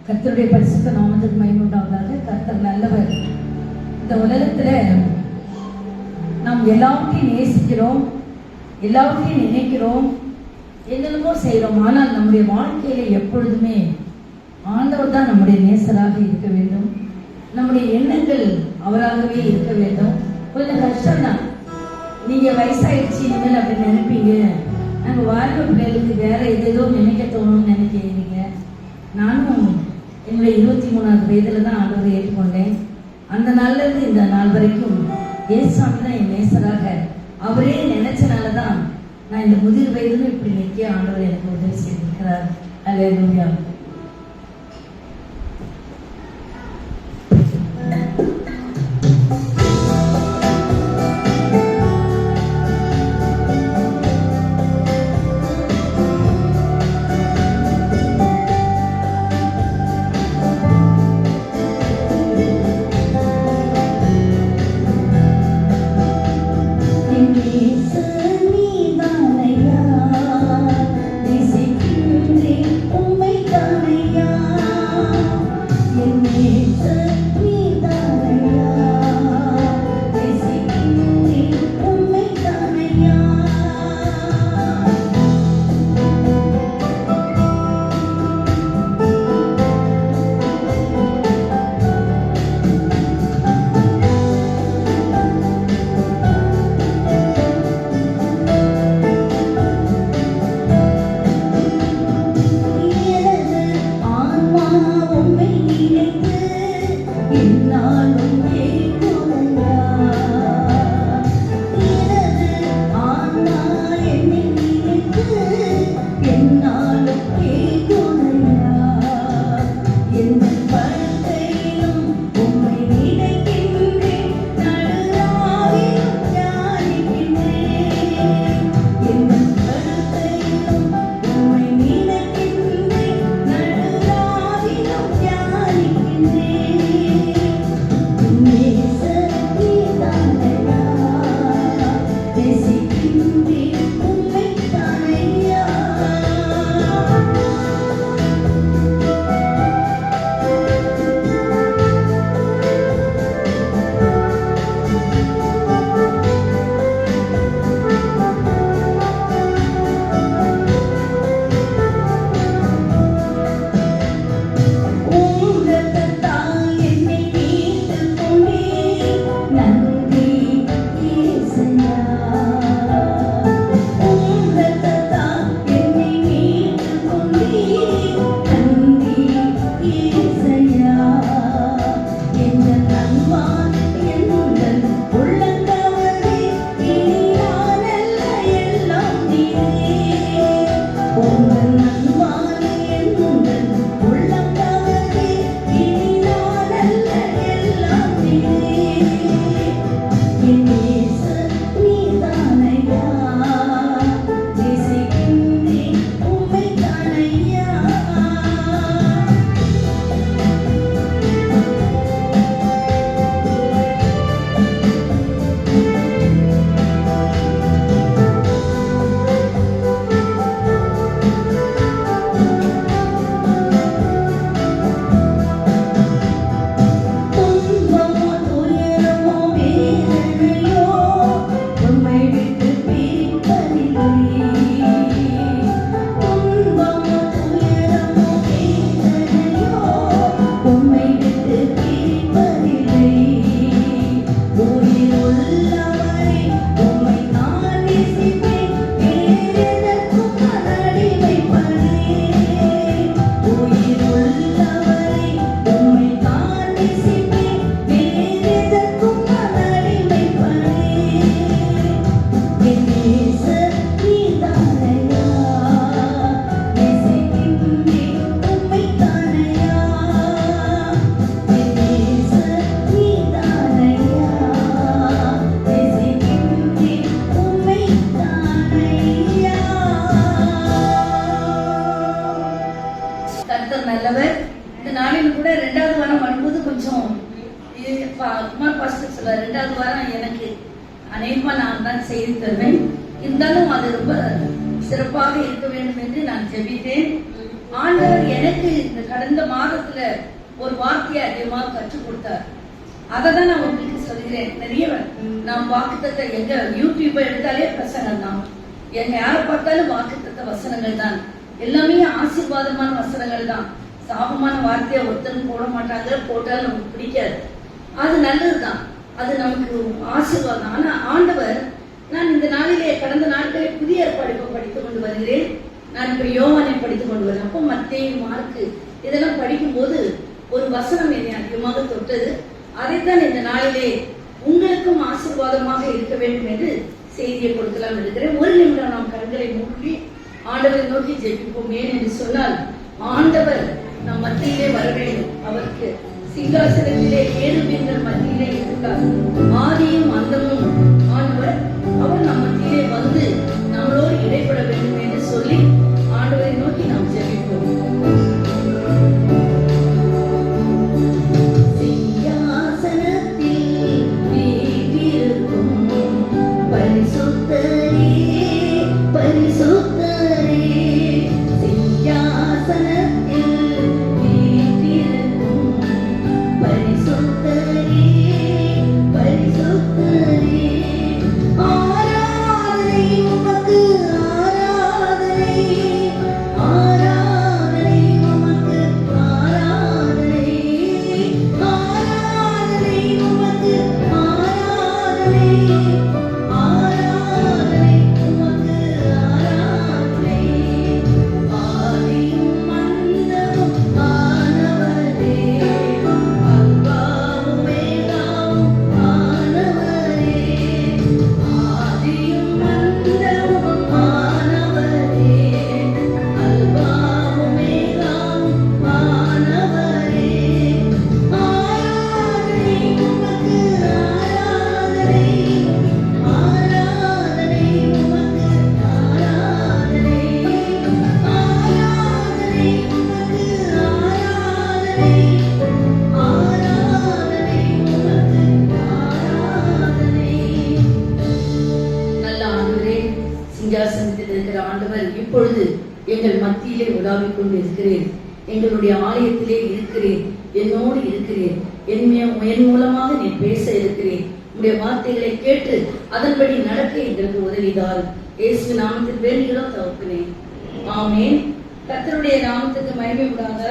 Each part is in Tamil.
கர்த்தருடைய பரிசுத்த நாமத்துக்கு மகிமை உண்டாவதாக. கர்த்தர் நல்லவர். இந்த உலகத்துல நாம் எல்லாவற்றையும் நேசிக்கிறோம், எல்லாவற்றையும் நினைக்கிறோம், என்னென்னமோ செய்கிறோம். ஆனால் நம்முடைய வாழ்க்கையில எப்பொழுதுமே ஆண்டவர் தான் நம்முடைய நேசராக இருக்க வேண்டும். நம்முடைய எண்ணங்கள் அவராகவே இருக்க வேண்டும். கொஞ்சம் கஷ்டம் தான். நீங்க வயசாயிடுச்சு இனிமேல் அப்படி நினைப்பீங்க. நாங்கள் வாழ்க்கை பிள்ளைகளுக்கு வேற எதோ நினைக்க தோணும்னு நினைக்கிறீங்க. நானும் என்னுடைய 23வது வயதுல தான் ஆண்டவரை ஏற்றுக்கொண்டேன். அந்த நாள்ல இருந்து இந்த நாள் வரைக்கும் ஏசாமி தான் என் நேசராக அவரே நினைச்சனால தான் நான் இந்த முதிர் வயதுன்னு இப்படி நிற்க ஆண்டவர் எனக்கு உதவி செய்திருக்கிறார். அல்லேலூயா. ரெண்டாவது வாரம் எனக்கு அநேகமா நான் தான் செய்து தருவேன். இருந்தாலும் அது ரொம்ப சிறப்பாக இருக்க வேண்டும் என்று நான் ஜெபித்தேன். ஆண்டவர் எனக்கு இந்த கடந்த மாதத்துல ஒரு வார்த்தையை அதிகமாக கற்றுக் கொடுத்தார். அதை தான் நான் உங்களுக்கு சொல்கிறேன். நிறைய நான் வாக்குத்தத்தை எங்க யூடியூப் எடுத்தாலே பிரசங்கம் தான், எங்க யாரை பார்த்தாலும் வாக்குத்தத்த வசனங்கள் தான், எல்லாமே ஆசீர்வாதமான வசனங்கள் தான். சாபமான வார்த்தையை ஒருத்தரும் போட மாட்டாங்க, போட்டாலும் நமக்கு பிடிக்காது. அது நல்லதுதான், அது நமக்கு ஆசீர்வாதம். ஆனா ஆண்டவர், நான் இந்த நாளிலே கடந்த நாட்களே புதிய ஏற்பாடு படித்துக் கொண்டு வருகிறேன். நான் இப்ப யோவானை படித்துக் கொண்டு வரேன். அப்போ மத்தேயு, மார்க்கு இதெல்லாம் படிக்கும் போது ஒரு வசனம் என்னை அதிகமாக தொட்டது. அதைத்தான் இந்த நாளிலே உங்களுக்கும் ஆசீர்வாதமாக இருக்க வேண்டும் என்று செய்தியை கொடுக்கலாம் இருக்கிறேன். ஒரு நிமிடம் நாம் கண்களை மூடி ஆண்டவரை நோக்கி ஜெபிப்போம். ஏன் என்று சொன்னால், ஆண்டவர் நம் மத்தியிலே வர வேண்டும். அவருக்கு சிங்காசனத்திலே கேருபீன்கள் மத்தியிலே இருக்கிறார். ஆதியும் அந்தமும் ஆண்டவர், அவர் நம் மத்தியிலே வந்து நம்மளோடு இடைப்பட வேண்டும் என்று சொல்லி ஆண்டவரை நோக்கி நாம் ஜெபிப்போம். இப்பொழுது எங்கள் மத்தியிலே உலாவிக் கொண்டு இருக்கிறேன். எங்களுடைய ஆலயத்திலே இருக்கிறேன், என்னோடு இருக்கிறேன். என் மூலமாக நீ பேச இருக்கிறேன். உடைய வார்த்தைகளை கேட்டு அதன்படி நடக்க எங்களுக்கு உதவிதார். இயேசு நாமத்தில் வேண்டுகிறோம் தகப்பனே, ஆமென். கர்த்தருடைய நாமத்துக்கு மகிமை உண்டாக.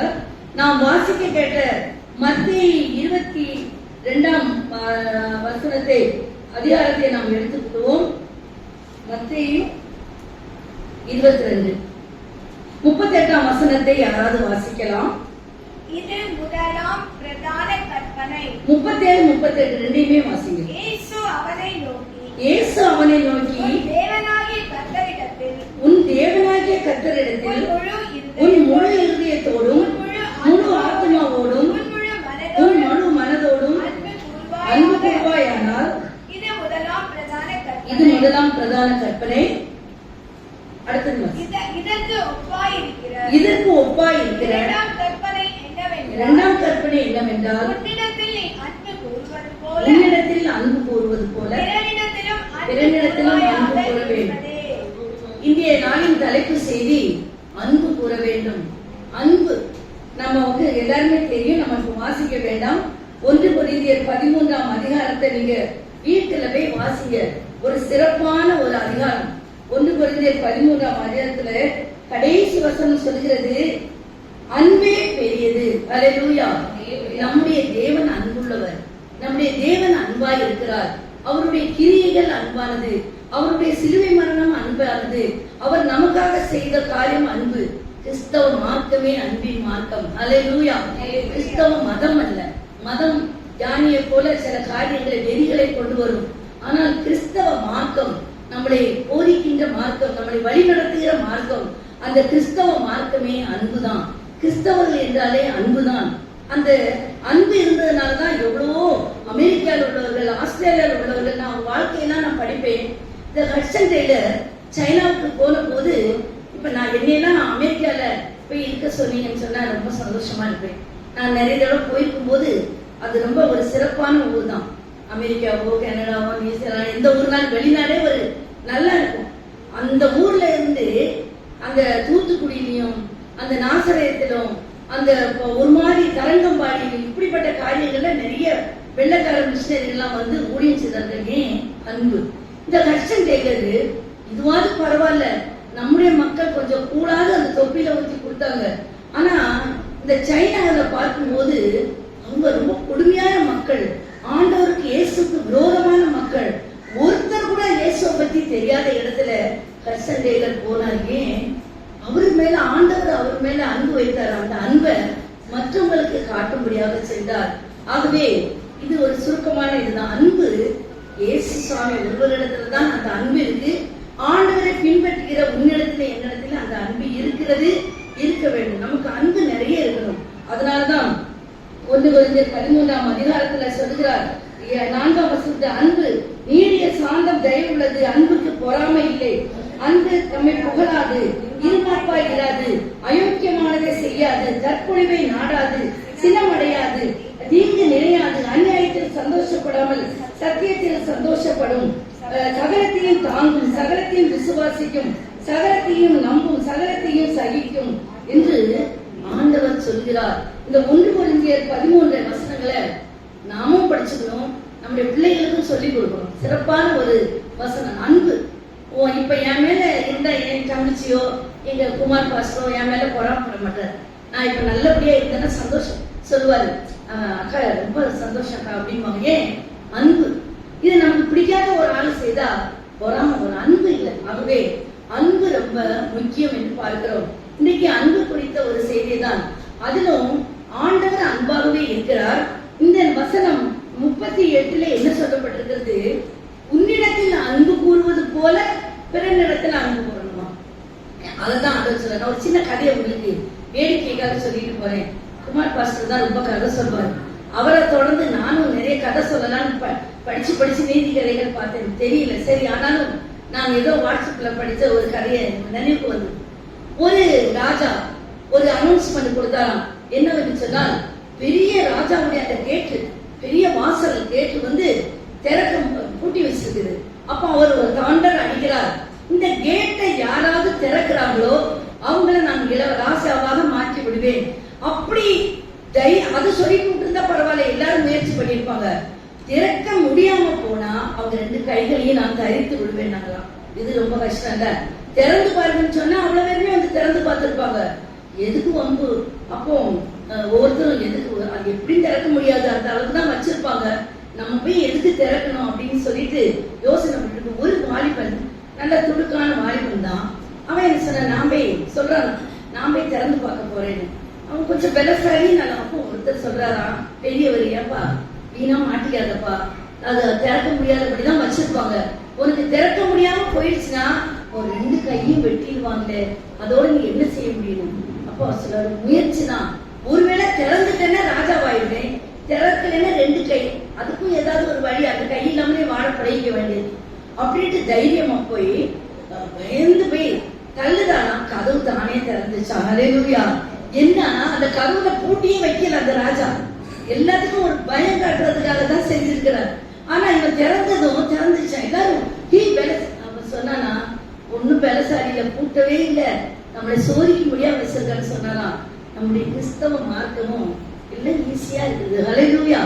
நாம் வாசிக்க கேட்ட மத்தேயு 22ஆம் வசனத்தை அதிகாரத்தை நாம் எடுத்துக்கொள்வோம். மத்தேயு 22 38ஆம் வசனத்தை யாராவது வாசிக்கலாம்? இது முதலாம் பிரதான கற்பனை. 37 38 ரெண்டையுமே வாசிங்க. இயேசு அவனை நோக்கி உன் தேவனாகிய கர்த்தரிடத்தில் உன் முழு இருதயத்தோடும் முழு ஆத்மாவோடும் உன் முழு மனதோடும் அன்பு கூர்வாயானால் இது முதலாம் பிரதான கற்பனை. அடுத்தது இதற்கு ஒப்பாய் இருக்கிற இரண்டாம் கற்பனை என்னவென்றால் உன்னிடத்தில் நீ அன்பு கூறுவது போல பிறனிடத்திலும் அன்பு கூற வேண்டும். இன்றைய நாளின் தலைப்பு செய்தி அன்பு கூற வேண்டும். அன்பு நம்ம எல்லாருமே தெரியும், நமக்கு வாசிக்க வேண்டாம். 1 கொரிந்தியர் 13ஆம் அதிகாரத்தை நீங்க வீட்டுல போய் வாசிங்க. ஒரு சிறப்பான ஒரு அதிகாரம். 1 கொரிந்தியர் 13ஆம் அதிகாரத்துல கடைசி வசனம் சொல்கிறது, அன்பே பெரியது. அல்லேலூயா. நம்முடைய தேவன் அன்புள்ளவர், நம்முடைய தேவன் அன்பாய் இருக்கிறார். அவருடைய கிரியைகள் அன்பானது, அவருடைய சிலுவை மரணம் அன்பானது, அவர் நமக்காக செய்த காரியம் அன்பு. கிறிஸ்தவ மார்க்கமே அன்பின் மார்க்கம். அல்லேலூயா. கிறிஸ்தவ மதம் அல்ல. மதம் ஞானியை போல சில காரியங்களை வெறிகளை கொண்டு வரும். ஆனால் கிறிஸ்தவ மார்க்கம் நம்மளை போதிக்கின்ற மார்க்கம், நம்மளை வழிநடத்துகிற மார்க்கம். அந்த கிறிஸ்தவ மார்க்கமே அன்புதான். கிறிஸ்தவர்கள் என்றாலே அன்புதான். அந்த அன்பு இருந்ததுனாலதான் எவ்வளவோ அமெரிக்காவில் உள்ளவர்கள், ஆஸ்திரேலியாவில் உள்ளவர்கள், நான் வாழ்க்கையெல்லாம் நான் படிப்பேன். இந்த ஹட்சன் டெய்லர் சைனாவுக்கு போன போது, இப்ப என்னையெல்லாம் நான் அமெரிக்கால போய் இருக்க சொன்னீங்கன்னு சொன்னா ரொம்ப சந்தோஷமா இருப்பேன். நான் நிறைய தடவை போயிருக்கும் போது அது ரொம்ப ஒரு சிறப்பான ஊர் தான். அமெரிக்காவோ கனடாவோ நியூசிலாந்து எந்த ஊர்னாலும் வெளிநாடே ஒரு நல்லா இருக்கும். அந்த ஊர்ல இருந்து அந்த தூத்துக்குடியிலையும் அந்த நாசரேயத்திலும் அந்த ஒரு மாதிரி தரங்கம்பாடியிலும் இப்படிப்பட்ட காரியங்கள்ல நிறைய வெள்ளக்கார மிஷினரிகள்லாம் வந்து ஊழியம் செய்தார்கள். ஏன்? அன்பு. இந்த ஹட்சன் டெய்லர் இதுவாது பரவாயில்ல, நம்முடைய மக்கள் கொஞ்சம் கூடாது அந்த தொப்பில ஊற்றி கொடுத்தாங்க. ஆனா இந்த சைனாவில பார்க்கும்போது அவங்க ரொம்ப கொடுமையான மக்கள், ஆண்டவருக்கு இயேசுக்கு விரோதமான மக்கள். ஒருத்தர் கூட இயேசுவை பத்தி தெரியாத இடத்துல ஹட்சன் டெய்லர் போனார். ஏன்? அவர் மேல ஆண்டவர் அவர் மேல அன்பு வைத்தார். அந்த அன்பை மற்றவங்களுக்கு காட்டும்படியாக சென்றார். ஆகவே இது ஒரு சுருக்கமான இதுதான். அன்பு இயேசு சுவாமி ஒருவரிடத்துல தான் அந்த அன்பு இருக்கு. ஆண்டவரை பின்பற்றுகிற உன்னிடத்துல என்னிடத்துல அந்த அன்பு இருக்கிறது, இருக்க வேண்டும். நமக்கு அன்பு நிறைய இருக்கணும். அதனாலதான் 1 கொரிந்தியர் 13ஆம் அதிகாரத்துல சொல்கிறார், 4ஆம் வசனத்துல, அன்பு நீடிய சாந்தம் தயவுள்ளது, அன்புக்கு பொறாமை இல்லை, அன்பு தம்மை புகழாது, இருமாப்பாய் இராது, அயோக்கியமானதை செய்யாது, தற்கொலைவை நாடாது, சினமடையாது, தீங்கு நினையாது, அநியாயத்தில் சந்தோஷப்படாமல் சத்தியத்தில் சந்தோஷப்படும், சகலத்தையும் தாங்கும், சகலத்தையும் விசுவாசிக்கும், சகலத்தையும் நம்பும், சகலத்தையும் சகிக்கும் என்று ஆண்டவர் சொல்கிறார். இந்த 1 கொரிந்தியர் 13 வசனங்களை நாமும் படிச்சுக்கணும், நம்முடைய பிள்ளைகளுக்கும் சொல்லிக் கொடுக்கணும். சிறப்பான ஒரு வசனம் அன்பு. இப்ப என் மேல இருந்த என் தங்கச்சியோ எங்க குமார் பாஸ்டரோ என் மேல பொறாமப்பட மாட்டார். நான் இப்ப நல்லபடியா இருந்தேன்னா சந்தோஷம் சொல்லுவாரு, அக்கா ரொம்ப சந்தோஷம் அக்கா அப்படின்வாங்க. ஏன்? அன்பு. இது நமக்கு பிடிக்காத ஒரு ஆள் செய்தா பொறாம ஒரு அன்பு இல்லை. ஆகவே அன்பு ரொம்ப முக்கியம் என்று பார்க்கிறோம். இன்னைக்கு அன்பு குறித்த ஒரு செய்தி தான். அதிலும் ஆண்டவர் அன்பாகவே இருக்கிறார். இந்த வசனம் 38 என்ன சொல்லப்பட்டிருக்கிறது? உன்னிடத்தில் அன்பு கூறுவது போல பிறனிடத்தில் அன்பு கூறணுமா? அதுதான் அதை சொல்ல. நான் ஒரு சின்ன கதையை உங்களுக்கு வேடிக்கைக்காக சொல்லிட்டு போறேன். குமார் பாஸ்டர் தான் ரொம்ப கதை சொல்வார். அவரை தொடர்ந்து நானும் நிறைய கதை சொல்லலாம்னு படிச்சு நீதி கதைகள் பார்த்தேன். தெரியல, சரி. ஆனாலும் நான் ஏதோ வாட்ஸ்அப்ல படிச்ச ஒரு கதையை நினைவுக்கு வந்து, ஒரு ராஜா ஒரு அனௌன்ஸ்மெண்ட் கொடுத்தாராம். என்னவென்று சொன்னால், பெரிய ராஜாவுடைய அந்த கேட்டு, பெரிய வாசல் கேட்டு வந்து திறக்க பூட்டி வச்சிருக்குது. அப்ப அவர் ஒரு தாண்டர் அடிக்கிறார். இந்த கேட்டை யாராவது திறக்கிறாங்களோ அவங்கள நான் ராஜாவாக மாற்றி விடுவேன். அப்படி அது சொல்லி இருந்தா பரவாயில்ல, எல்லாரும் முயற்சி பண்ணிருப்பாங்க. திறக்க முடியாம போனா அவங்க 2 கைகளையும் நான் தரித்து விடுவேன். நாங்களாம் இது ரொம்ப கஷ்டம் இல்ல. திறந்து பாருங்கன்னு சொன்னா அவ்வளவு பேருமே வந்து திறந்து பார்த்திருப்பாங்க. எதுக்கு வம்பு? அப்போ ஒவ்வொருத்தரும் எதுக்கு, அது எப்படி திறக்க முடியாது, அந்த அளவுக்கு தான் வச்சிருப்பாங்க. நம்ம போய் எதுக்கு திறக்கணும் அப்படின்னு சொல்லிட்டு யோசனை பண்ணிட்டு ஒரு வாலிபன், நல்ல துடுக்கான வாலிபன் தான். அவன் என்ன சொன்ன, நான் போய் திறந்து பார்க்க போறேன்னு. அவன் கொஞ்சம் பெலசாலி. நான் அப்போ ஒருத்தர் சொல்றாரா, பெரியவர், ஏப்பா வீணா மாட்டிக்காதப்பா, அது திறக்க முடியாதபடிதான் வச்சிருப்பாங்க. உனக்கு திறக்க முடியாம போயிடுச்சுன்னா ஒரு 2 கையும் வெட்டிடுவாங்க, அதோட நீ என்ன செய்ய முடியும்? அப்போ சொல்றாரு, முயற்சி தான். ஒருவேளை திறந்துட்டேன்னா ராஜாவாயிடுவேன், திறக்கலைன்னா 2 கை, அதுக்கும் ஏதாவது ஒரு வழி, அந்த கை இல்லாமலே வாழ பழகிக்க வேண்டியது அப்படின்ட்டு தைரியமா போய் பயந்து போய் தள்ளுதானா, கதவு தானே திறந்துச்சா. ஹல்லேலூயா. என்னன்னா அந்த கதவுல பூட்டியே வைக்கல அந்த ராஜா. எல்லாத்துக்கும் ஒரு பயம் காட்டுறதுக்காக தான் செஞ்சிருக்கிறார். ஆனா இவன் திறந்ததும் திறந்துச்சான். எல்லாரும் அவன் சொன்னானா, ஒண்ணும் பெலசாரியில பூட்டவே இல்லை, நம்மளை சோதிக்க முடியாம வச்சிருக்கான்னு சொன்னானா. நம்முடைய கிறிஸ்தவ மார்க்கமும் எல்லாம் ஈஸியா இருக்குது. ஹல்லேலூயா.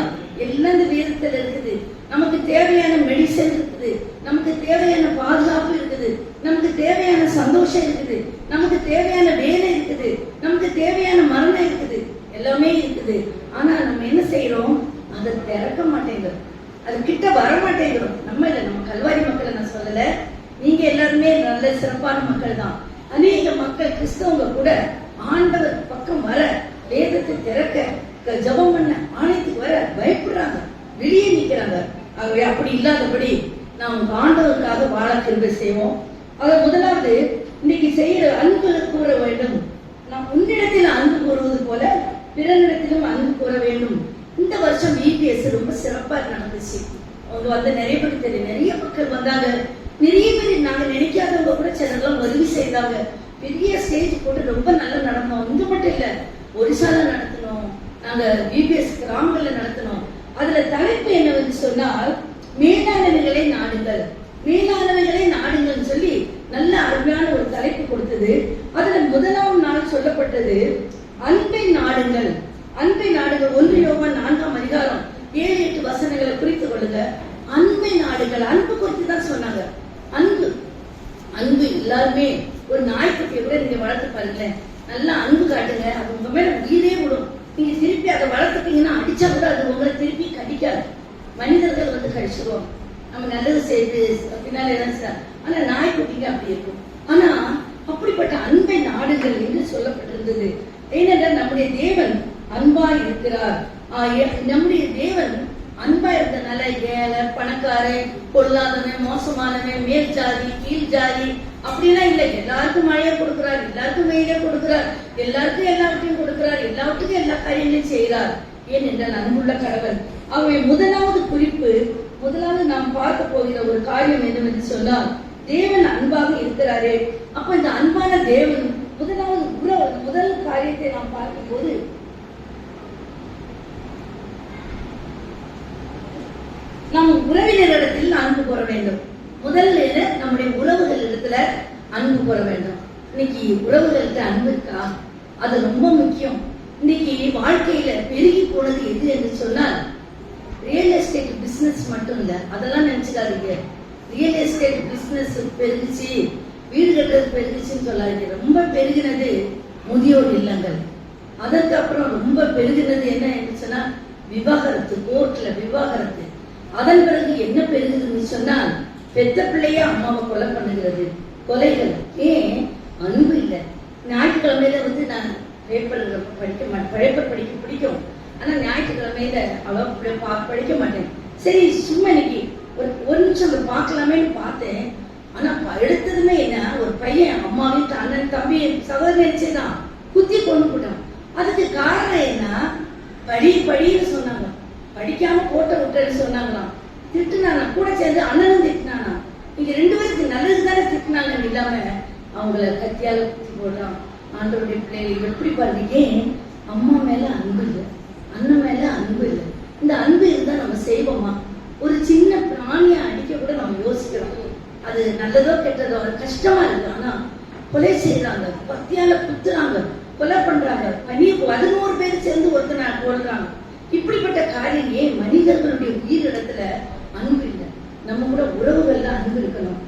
எல்லாம் இந்த வேதத்துல இருக்குது. நமக்கு தேவையான மெடிசன் இருக்குது, நமக்கு தேவையான பாதுகாப்பு இருக்குது, நமக்கு தேவையான சந்தோஷம் இருக்குது, நமக்கு தேவையான வேலை இருக்குது, நமக்கு தேவையான மரணம் இருக்குது, எல்லாமே இருக்குது. ஆனா நம்ம என்ன செய்யறோம்? அதை திறக்க மாட்டேங்கிறோம், அது கிட்ட வர மாட்டேங்கிறோம். நம்ம இல்ல, நம்ம கல்வாரி மக்களை நான் சொல்லல, நீங்க எல்லாருமே நல்ல சிறப்பான மக்கள் தான். அநேக மக்கள் கிறிஸ்தவங்க கூட ஆண்டவர் பக்கம் வர, வேதத்தை திறக்க, ஜபம் பண்ண, ஆலயத்துக்கு வர பயப்படுறாங்க, வெளியே நிக்கிறாங்க. ஆகவே அப்படி இல்லாதபடி நாம் ஆண்டவருக்காக வாழ கிருபை செய்வோம். ஆக முதலாவது இன்னைக்கு செய்யற அன்பு கூற வேண்டும். நாம் உன்னிடத்தில் அன்பு கூறுவது போல பிறனிடத்திலும் அன்பு கூற வேண்டும். இந்த வருஷம் EPS ரொம்ப சிறப்பா நடந்துச்சு. அவங்க வந்து நிறைய பேருக்கு தெரியும், நிறைய மக்கள் வந்தாங்க. நிறைய பேர் நாங்க நினைக்காதவங்க கூட சிலர்லாம் உதவி செய்தாங்க. பெரிய ஸ்டேஜ் போட்டு ரொம்ப நல்லா நடந்தோம். இங்க மட்டும் இல்ல, ஒரிசால நடத்தினோம், நாங்க EPS கிராமங்கள்ல நடத்தினோம். அதுல தலைப்பு என்னவென்று சொன்னால், மேலானவைகளை நாடுங்கள், மேலானவைகளை நாடுங்கள் சொல்லி நல்ல அருமையான ஒரு தலைப்பு கொடுத்தது. அதுல முதலாம் நாள் சொல்லப்பட்டது, அன்பை நாடுங்கள். அன்பை நாடுகள். 1 யோவான் 4ஆம் அதிகாரம் 7-8 வசனங்களை குறித்துக் கொள்ளுங்க. அன்பை நாடுகள். அன்பு குறித்து தான் சொன்னாங்க. அன்பு அன்பு எல்லாருமே, ஒரு நாய்க்குட்டியை கூட நீங்க வளர்த்து பாருங்களேன், நல்லா அன்பு காட்டுங்க, அது உங்க மேல உயிரே விடும். நீங்க திருப்பி அதை வளர்த்துட்டீங்கன்னா அடிச்சா கூட அது உங்களை திருப்பி கடிக்காது. மனிதர்கள் வந்து கடிச்சிருவோம், நம்ம நல்லது செய்து பின்னால என்ன. ஆனா நாய்க்குட்டிங்க அப்படி இருக்கும். ஆனா அப்படிப்பட்ட அன்பை நாடுகள் என்று சொல்லப்பட்டிருந்தது. ஏனென்றால் நம்முடைய தேவன் அன்பா இருக்கிறார். நம்முடைய தேவன் அன்பா இருந்தனால ஏழை பணக்காரன் பொருளாதவன் மோசமானவன் மேல் ஜாதி கீழ் ஜாதி அப்படிலாம் இல்லை. எல்லாருக்கும் மழையை கொடுக்கிறார், எல்லாருக்கும் வெயிலே கொடுக்கிறார், எல்லாருக்கும் எல்லாவற்றையும் கொடுக்கிறார், எல்லாவற்றுக்கும் எல்லா காரியங்களையும் செய்கிறார். ஏனென்றால் அன்புள்ள கடவுள். அவை முதலாவது குறிப்பு, முதலாவது நாம் பார்க்க போகிற ஒரு காரியம் என்னவென்று சொன்னால், தேவன் அன்பாக இருக்கிறாரே. அப்ப இந்த அன்பான தேவன் முதல் காரியத்தை நாம் பார்க்கும் போது, நாம் உறவினரிடத்தில் அன்பு கூற வேண்டும். முதல்ல நம்முடைய உறவுகள் இடத்துல அன்பு கூற வேண்டும். இன்னைக்கு உறவுகள்கிட்ட அன்பு இருக்கா? அது ரொம்ப முக்கியம். இன்னைக்கு வாழ்க்கையில பெருகி போனது எது என்று சொன்னால், ரியல் எஸ்டேட் பிசினஸ் மட்டும் இல்ல. அதெல்லாம் நினைச்சுக்காதீங்க. ரியல் எஸ்டேட் பிசினஸ் பெருகுச்சு, வீடு கட்டுறது பெருகுச்சுன்னு சொல்லாதீங்க. ரொம்ப பெருகினது முதியோர் இல்லங்கள். அதற்கு அப்புறம் ரொம்ப பெருகினது என்ன என்று சொன்னா விவாகரத்து, கோர்ட்ல விவாகரத்து. அதன் பிறகு என்ன பெருகுதுன்னு சொன்னால், பெத்த பிள்ளைய அம்மாவை கொலை பண்ணுகிறது, கொலைகள். ஏன்? அன்பு இல்லை. ஞாயிற்றுக்கிழமையில வந்து நான் பேப்பர் படிக்க மாட்டேன். பேப்பர் படிக்க பிடிக்கும், ஆனா ஞாயிற்றுக்கிழமையில அவ்வளோ படிக்க மாட்டேன். சரி சும்மா இன்னைக்கு ஒரு நிமிஷம் பார்க்கலாமேன்னு பார்த்தேன். ஆனா எடுத்ததுமே என்ன, ஒரு பையன் அம்மாவையும் அண்ணன் தம்பி சகோதரன் நினைச்சுதான் குத்தி கொண்டு போட்டான். அதுக்கு காரணம் என்ன? படின்னு சொன்னாங்க, படிக்காம கோட்டை விட்டேன்னு சொன்னாங்களாம். திட்டுனானா, கூட சேர்ந்து அண்ணனும் திட்டினானா. நீங்க 2 பேருக்கு நல்லது தானே திட்டினாங்கன்னு இல்லாம அவங்கள கத்தியால குத்தி போடுறான். ஆண்டவருடைய பிள்ளைகள் எப்படி பாருங்க. ஏன்? அம்மா மேல அன்பு இல்லை, அண்ணன் மேல அன்பு இல்லை. இந்த அன்பு இருந்தா நம்ம செய்வோமா? ஒரு சின்ன பிராணியை அடிக்க கூட நம்ம யோசிக்கிறோம். அது நல்லதோ கெட்டதோ, அது கஷ்டமா இருக்கு. ஆனா கொலை செய்யறாங்க, கத்தியால குத்துறாங்க, கொலை பண்றாங்க. 11 பேர் சேர்ந்து ஒருத்தனை கொல்றாங்க. இப்படிப்பட்ட காரியம். ஏன்? மனிதர்களுடைய உயிரிடத்துல அன்பு இல்லை. நம்ம கூட உறவுகள்ல அன்பு இருக்கணும்.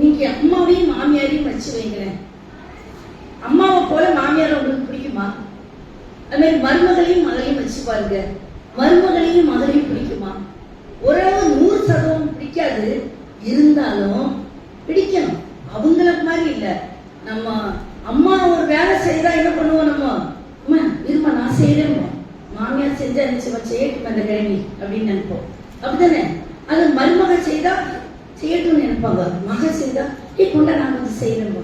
நீங்க அம்மாவையும் மாமியாரையும் வச்சு வைங்களேன். அம்மாவை போல மாமியார் உங்களுக்கு பிடிக்குமா? அது மாதிரி மருமகளையும் மகளையும் வச்சு பாருங்க, மருமகளையும் மகளையும் பிடிக்குமா? ஓரளவு 100% பிடிக்காது, இருந்தாலும் பிடிக்கணும். அவங்கள மாதிரி இல்ல. நம்ம அம்மா ஒரு வேலை செய்தா என்ன பண்ணுவோம்? நம்ம அம்மா இருமா நான் செய்யறேன், மாமியார் செஞ்சா செய்யட்டும் அந்த கிழவி அப்படின்னு நினைப்போம். அப்படித்தானே? அது மருமக செய்தா செய்யட்டும்னு நினைப்பாங்க. மக செய்தா கொண்டா நான் கொஞ்சம் செய்யறேன்.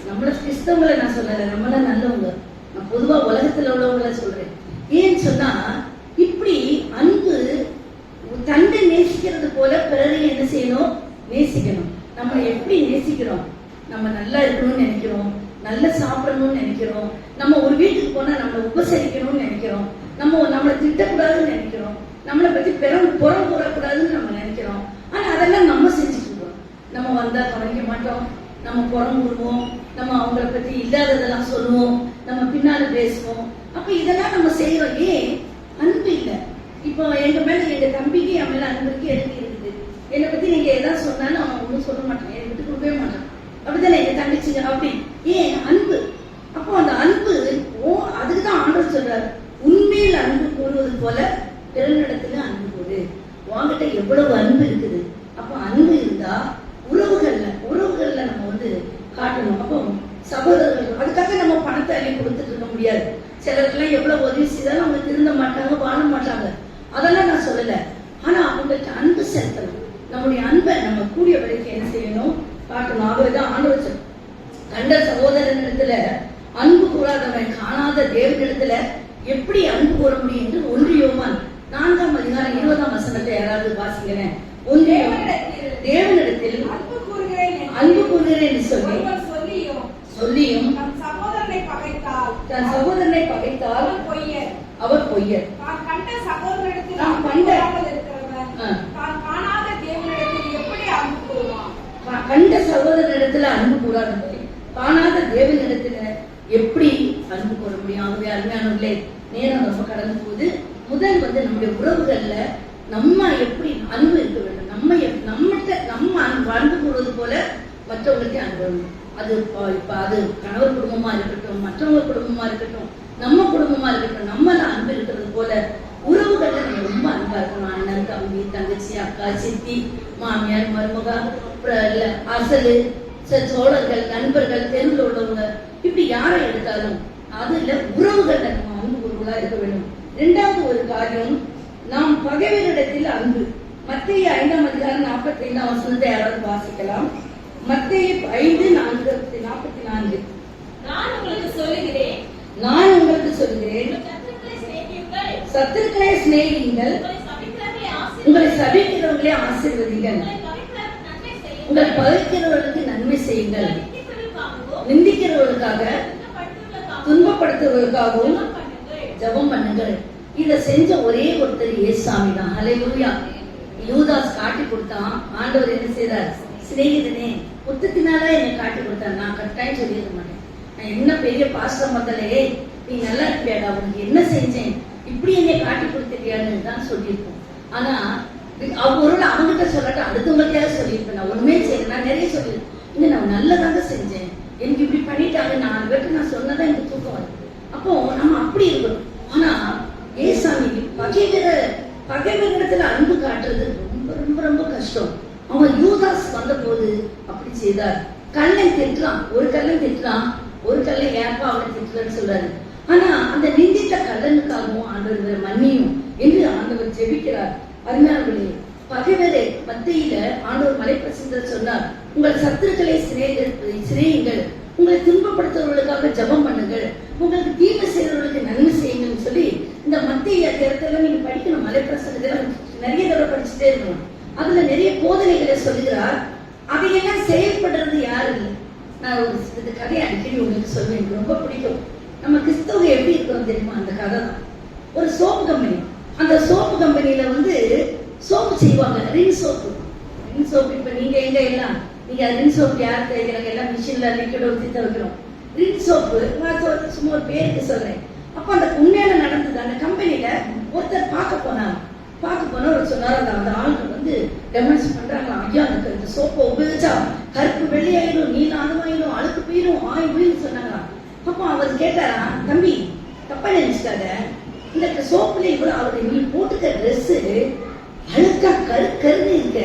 நம்மள கிறிஸ்தவங்களை நான் சொல்லல, நம்மள நல்லவங்க, நான் பொதுவா உலகத்துல உள்ளவங்கள சொல்றேன். ஏன்னு சொன்னா, இப்படி அன்பு தன்னை நேசிக்கிறது போல பிறரை என்ன செய்யணும்? நேசிக்கணும். நம்ம எப்படி நேசிக்கிறோம்? நம்ம நல்லா இருக்கணும்னு நினைக்கிறோம், நல்லா சாப்பிடணும்னு நினைக்கிறோம், நம்ம ஒரு வீட்டுக்கு போனா நம்மளை உபசரிக்கணும்னு நினைக்கிறோம், நம்மளை திட்டக்கூடாதுன்னு நினைக்கிறோம், நம்மளை பத்தி புறம் கூறக்கூடாதுன்னு நம்ம நினைக்கிறோம். ஆனா அதெல்லாம் நம்ம செஞ்சுட்டு இருக்கோம். நம்ம வந்தா கவனிக்க மாட்டோம், நம்ம புறம் கூறுவோம், நம்ம அவங்கள பத்தி இல்லாததெல்லாம் சொல்லுவோம், நம்ம பின்னால பேசுவோம். அப்ப இதெல்லாம் நம்ம செய்யறோம். ஏன்? அன்பு இல்லை. இப்போ எங்க மேல, எங்க தம்பிக்கு என் மேல அன்பு இருக்கு, எனக்கு இருக்குது. என்னை பத்தி நீங்க எதாவது சொன்னாலும் அவன் ஒன்றும் சொல்ல மாட்டான், என்னை விட்டு கொடுக்கவே மாட்டான். அப்படித்தானே எங்க தங்கச்சிங்க? அப்படி. ஏன்? அன்பு. அப்போ அந்த அன்பு அதுக்குதான் ஆண்டவர் சொல்றாரு, உண்மையில் அன்பு கூறுவது போல பிறனிடத்துல அன்பு கூறு. உங்ககிட்ட எவ்வளவு அன்பு இருக்குது. அப்ப அன்பு இருந்தா உறவுகள்ல நம்ம வந்து காட்டணும். அப்போ சகோதரர்கள், அதுக்காக நம்ம பணத்தை அள்ளி கொடுத்துட்டு இருக்க முடியாது. சிலருக்கெல்லாம் எவ்வளவு உதவி செய்தாலும் அவங்க திருந்த மாட்டாங்க, வாழ மாட்டாங்க. அதெல்லாம் நான் சொல்லல. ஆனா அவங்களுக்கு அன்பு செலுத்தணும். நம்முடைய அன்பை நம்ம கூடிய வரைக்கும் என்ன செய்யணும்? காட்டணும். அவர்தான் ஆண்டவர் கண்ட சகோதரனிடத்துல அன்பு கூறாதவன் காணாத தேவனிடத்துல எப்படி அன்பு கூற முடியும் என்று 1 யோவான் 4ஆம் அதிகாரம் 20ஆம் வசனத்தை யாராவது வாசிக்கிறேன். தேவனிடத்தில் அன்பு கூறுகிறேன் என்று சொல்லியும் தன் சகோதரனை பகைத்தால் அவர் பொய்யர். கண்ட சகோதரனிடத்தில் அன்பு கூறாதவன் காணாத தேவனிடத்துல எப்படி அன்பு கூற முடியும். ஆகவே அருமையானவர்களே, நேரம் ரொம்ப கடந்து போகுது. முதல் நம்முடைய உறவுகள்ல நம்ம எப்படி அன்பு இருக்க வேண்டும், நம்ம அன்பு கூறுவது போல மற்றவங்களுக்கு அன்பு வேணும். அது இப்ப அது கணவர் குடும்பமா இருக்கட்டும், மற்றவங்க குடும்பமா இருக்கட்டும், நம்ம குடும்பமா இருக்கட்டும், நம்மள அன்பு இருக்கிறது போல உறவுகள்ல நம்ம ரொம்ப அன்பா இருக்கணும். அண்ணன், தம்பி, தங்கச்சி, அக்கா, சித்தி, மாமியார், மருமகா, அசலு, சோழர்கள், நண்பர்கள், தெருவில் உள்ளவங்க, இப்படி யாரை எடுத்தாலும் அதுல உறவுகள்ல நம்ம அன்பு கூறுவதா இருக்க வேண்டும். இரண்டாவது ஒரு காரியம், நாம் பகைவரிடத்தில் அன்பு. மத்தேயு 5:45 யாராவது வாசிக்கலாம். மத்தேயு 5:44. நான் உங்களுக்கு சொல்லுகிறேன், சத்துருக்களை சிநேகியுங்கள், உங்களை சபிக்கிறவர்களே ஆசீர்வதிங்கள், உங்கள் பகைக்கிறவர்களுக்கு நன்மை செய்யுங்கள், நிந்திக்கிறவர்களுக்காக துன்பப்படுத்துவதற்காகவும் ஜெபம் பண்ணுங்கள். இத செஞ்ச ஒரே ஒருத்தர் இயேசுசாமி தான். ஹல்லேலூயா. யூதாஸ் காட்டி கொடுத்தான். ஆண்டவர் என்ன செய்தார்? சிநேகிதனே, புத்தத்தினால என்னை காட்டி கொடுத்தார். நான் கட்டாயம் சொல்லிட மாட்டேன், நான் என்ன பெரிய பாஸ்டர் மகளே, நீ நல்லா இருப்பியாடா, உனக்கு என்ன செஞ்சேன், இப்படி என்னை காட்டி கொடுத்துட்டியான்னு தான் சொல்லியிருப்போம். ஆனா ஒரு அவங்ககிட்ட சொல்லட்ட அடுத்தவங்கள்ட்ட சொல்லியிருப்பேன். நான் ஒண்ணுமே செய்யல, நான் நிறைய சொல்லியிருப்பேன். இங்க நான் நல்லதாக செஞ்சேன், எனக்கு இப்படி பண்ணிட்டாங்க, 4 பேருக்கு நான் சொன்னதான் எனக்கு தூக்கம் வருது. அப்போ நம்ம அப்படி இருக்கணும். ஆனா ஏசாமி பகைவரிடத்துல அன்பு காட்டுறது ரொம்ப ரொம்ப ரொம்ப கஷ்டம். அவன் யூதாஸ் வந்த போது அப்படி செய்தார். கல்லை திட்டுறான், ஒரு கல்லை திட்டுறான், ஒரு கல்லை ஏப்பா அவனை திட்டுறன்னு சொல்றாரு. ஆனா அந்த நிந்தித்த கல்லனுக்காகவும் ஆண்டவர் மன்னியும் என்று ஆண்டவர் ஜெபிக்கிறார். அருமையானவர்களே, பகைவரே மத்தியில ஆண்டவர் மலைப்பிரசங்கத்தில் சொன்னார், உங்கள் சத்துருக்களை சிநேகியுங்கள், உங்களை துன்பப்படுத்துவர்களுக்காக ஜெபம் பண்ணுங்கள், உங்களுக்கு தீமை செய்யறவர்களுக்கு நன்மை செய்யுங்கன்னு சொல்லி இந்த மத்திய இடத்துல நீங்க படிக்கணும். மலைப்பிரசங்கத்துல நிறைய தடவை படிச்சுட்டே இருக்கணும். அதுல நிறைய போதனைகளை சொல்லுகிறார். அதையெல்லாம் செயல்படுறது யாரு இல்லை. நான் ஒரு இந்த கதையை அடிக்கடி உங்களுக்கு சொல்வேன், எனக்கு ரொம்ப பிடிக்கும். நம்ம கிறிஸ்தவங்க எப்படி இருக்கிறோம் தெரியுமா? அந்த கதை தான். ஒரு சோப்பு கம்பெனி, அந்த சோப்பு கம்பெனியில சோப்பு செய்வாங்க, ரின் சோப்பு. இப்ப நீங்க எங்க எல்லாம் நீங்க ரின் சோப்பு யார் தேய்க்கிறாங்க? எல்லாம் மிஷின்ல லிக்விட் ஊற்றி துவைக்கிறோம். ரின் சோப்பு சும்மா ஒரு பேருக்கு சொல்றேன். அப்ப அந்த உண்மையில நடந்தது. அந்த கம்பெனில ஒருத்தர் பார்க்க போனா ஒரு சொன்னார், அந்த ஆளுக்கு டெமான்ஸ்ட்ரேட் பண்றாங்க, ஐயா அந்த சோப்பை உபயோகிச்சா கருப்பு வெள்ளையாயிடும், நீல அணுவாயிடும், அழுக்கு போயிடும், ஆயிடும் சொன்னாங்க. அப்போ அவர் கேட்டாரா, தம்பி தப்பா நினைச்சிட்டாங்க, இந்த சோப்புல இவ்வளவு அவரு நீ போட்டுக்க ட்ரெஸ் அழுக்கா கருன்னு இருக்க,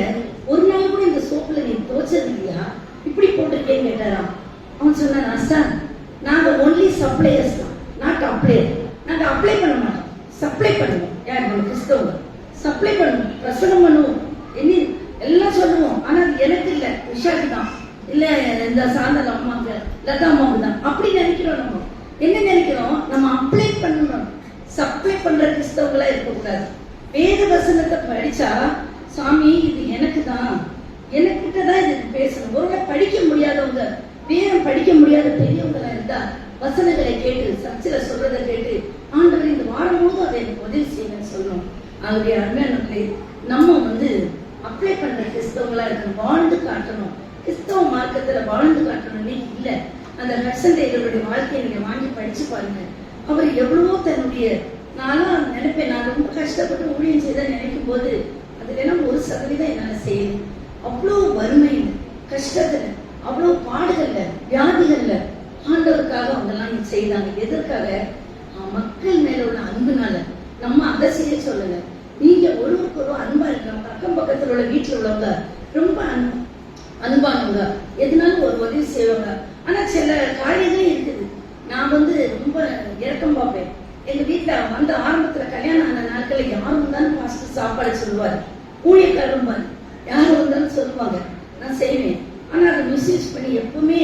ஒரு நாள் கூட இந்த சோப்புல நீ துவைச்சது இல்லையா, இப்படி போட்டிருக்கேன்னு கேட்டாராம். அவன் சொன்னா, சார் நாங்க ஒன்லி சப்ளையர்ஸ் தான், நாட் அப்ளையர். நாங்க அப்ளை பண்ண மாட்டோம், சப்ளை பண்ணுவோம். யார் நம்ம கிறிஸ்தவங்க சப்ளை பண்ணுவோம், பிரசனம் பண்ணுவோம், என்ன எல்லாம் சொல்லுவோம். ஆனா அது எனக்கு இல்ல, விஷாக்கு தான், இல்ல இந்த சாந்தல் அம்மாவுக்கு, லதா அம்மாவுக்கு தான். அப்படி நினைக்கிறோம். நம்ம என்ன நினைக்கிறோம்? நம்ம அப்ளை பண்ணணும், சப்ளை பண்ற கிறிஸ்தவங்களா இருக்கக்கூடாது. வேத வசனத்தை படிச்சா, சாமி இது எனக்கு தான், எனக்கிட்ட தான் இது பேசணும். ஒருவேளை படிக்க முடியாதவங்க, வேதம் படிக்க முடியாத பெரியவங்களா இருந்தா வசனங்களை கேட்டு, சர்ச்சில் சொல்றதை கேட்டு, ஆண்டவர் இந்த வாரம் போதும் அதை எனக்கு உதவி செய்யணும்னு சொல்லணும். ஆகவே அருமையானவர்களே, நம்ம அப்ளை பண்ற கிறிஸ்தவங்களா இருக்கணும், வாழ்ந்து காட்டணும். கிறிஸ்தவ மார்க்கத்துல வாழ்ந்து காட்டணும்னே இல்ல. அந்த ஹட்சன் டெய்லருடைய வாழ்க்கையை நீங்க வாங்கி படிச்சு பாருங்க. அவர் எவ்வளவோ தன்னுடைய, நான்லாம் நினைப்பேன், நான் ரொம்ப கஷ்டப்பட்டு ஊழியம் செய்த நினைக்கும் போது அதுல எல்லாம் 1% என்னால செய்யணும். அவ்வளவு வறுமை கஷ்டத்துல, அவ்வளவு பாடுகள்ல, வியாதிகள்ல ஆண்டவருக்காக அவங்க எல்லாம் செய்தாங்க. எதற்காக? மக்கள் மேல உள்ள அன்புனால. நம்ம அதை செய்ய சொல்லல. நீங்க ஒருவருக்கு ஒரு அன்பா இருக்கிறவங்க, அக்கம் பக்கத்துல உள்ள வீட்டுல உள்ளவங்க ரொம்ப அன்பானவங்க, எதுனாலும் ஒரு உதவி செய்வாங்க. ஆனா சில காரியங்களே இருக்குது. நான் ரொம்ப இறக்கம் பார்ப்பேன். எங்க வீட்டுல ஆரம்பத்துல கல்யாணம் ஆன நாட்களை யாரும் வந்தாலும் பாஸ்டர் சாப்பாடு சொல்லுவாரு, ஊழியக்காரரும் யாரும் வந்தாலும் சொல்லுவாங்க, நான் செய்வேன். ஆனா அதை மிஸ்யூஸ் பண்ணி எப்பவுமே